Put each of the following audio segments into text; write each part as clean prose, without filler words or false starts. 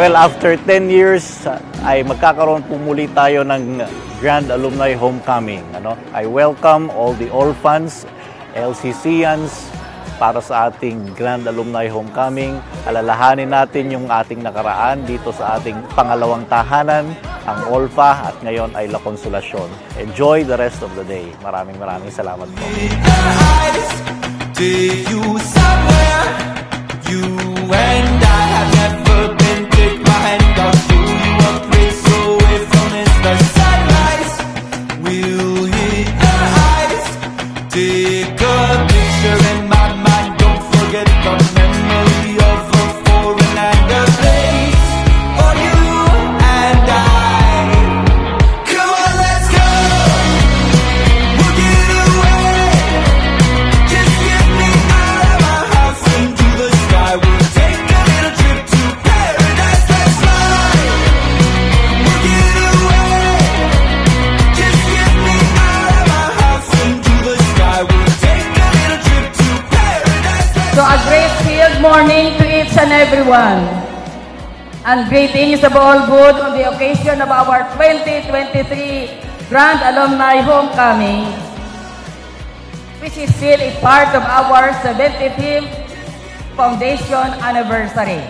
Well, after 10 years, ay magkakaroon po muli tayo ng Grand Alumni Homecoming. I welcome all the orphans, LCCians, para sa ating Grand Alumni Homecoming. Alalahanin natin yung ating nakaraan dito sa ating pangalawang tahanan, ang OLFA, at ngayon ay La Consolacion. Enjoy the rest of the day. Maraming salamat po. So a great field morning to each and everyone. And greetings of all good on the occasion of our 2023 Grand Alumni Homecoming, which is still a part of our 75th Foundation anniversary.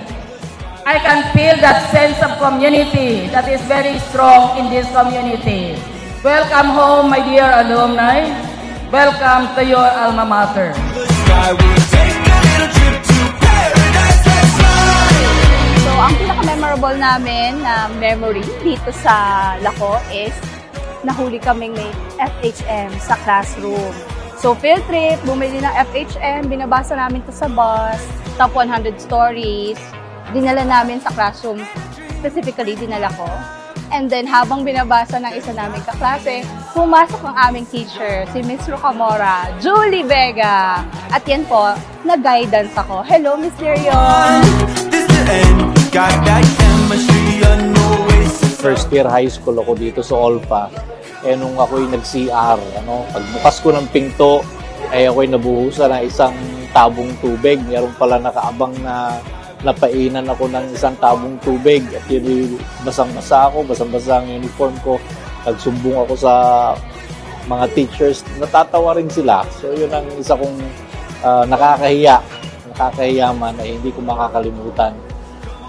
I can feel that sense of community that is very strong in this community. Welcome home, my dear alumni. Welcome to your alma mater. So, ang pinaka-memorable namin na memory dito sa Laco is nahuli kaming may FHM sa classroom. So, field trip, bumili ng FHM, binabasa namin to sa bus, top 100 stories, dinala namin sa classroom, specifically dinala ko. And then, habang binabasa ng isa naming kaklase, pumasok ang aming teacher, si Miss Rocamora, Julie Vega. At yan po, nag-guidance ako. Hello, Miss Lerion! First year high school ako dito sa OLFA. Nung ako'y nag-CR, pagbukas ko ng pinto, ako'y nabuhusan ng isang tabong tubig. Meron pala nakaabang na napainan ako ng isang tabong tubig. At yun, basang-basa ako, basang-basa ang uniform ko. Nagsumbong ako sa mga teachers, natatawa rin sila. So yun ang isa kong nakakahiya man ay hindi ko makakalimutan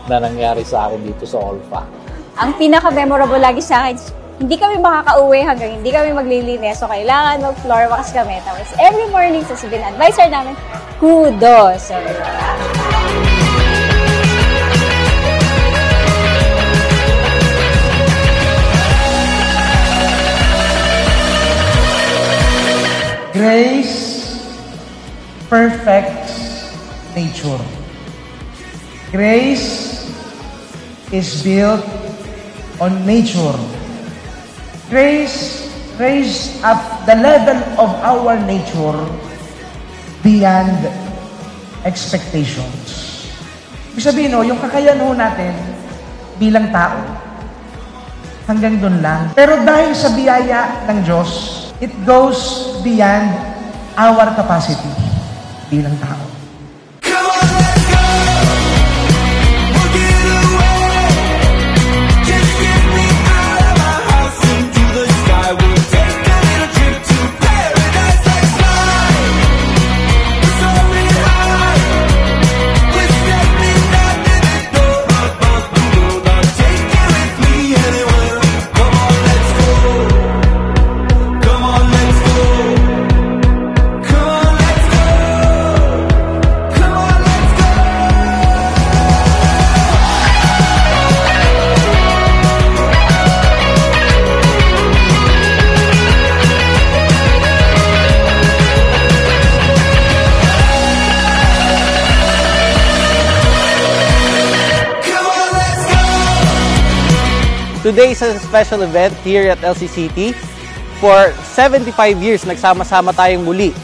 na nangyari sa akin dito sa OLFA. Ang pinaka-memorable lagi sa akin, hindi kami makaka-uwi hanggang hindi kami maglilinis. So kailangan mag-floor wax kami. Tapos every morning, sasabihin ng advisor namin, kudos! So, Grace perfects nature. Grace is built on nature. Grace raised up the level of our nature beyond expectations. Ibig sabihin, yung kakayahan natin bilang tao, hanggang doon lang. Pero dahil sa biyaya ng Diyos, it goes beyond our capacity bilang tao. Today is a special event here at LCCT. For 75 years, nagsama-sama tayong muli.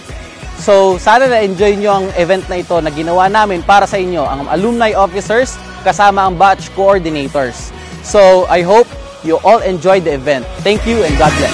So, sana na-enjoy nyo ang event na ito na ginawa namin para sa inyo, ang alumni officers kasama ang batch coordinators. So, I hope you all enjoy the event. Thank you and God bless.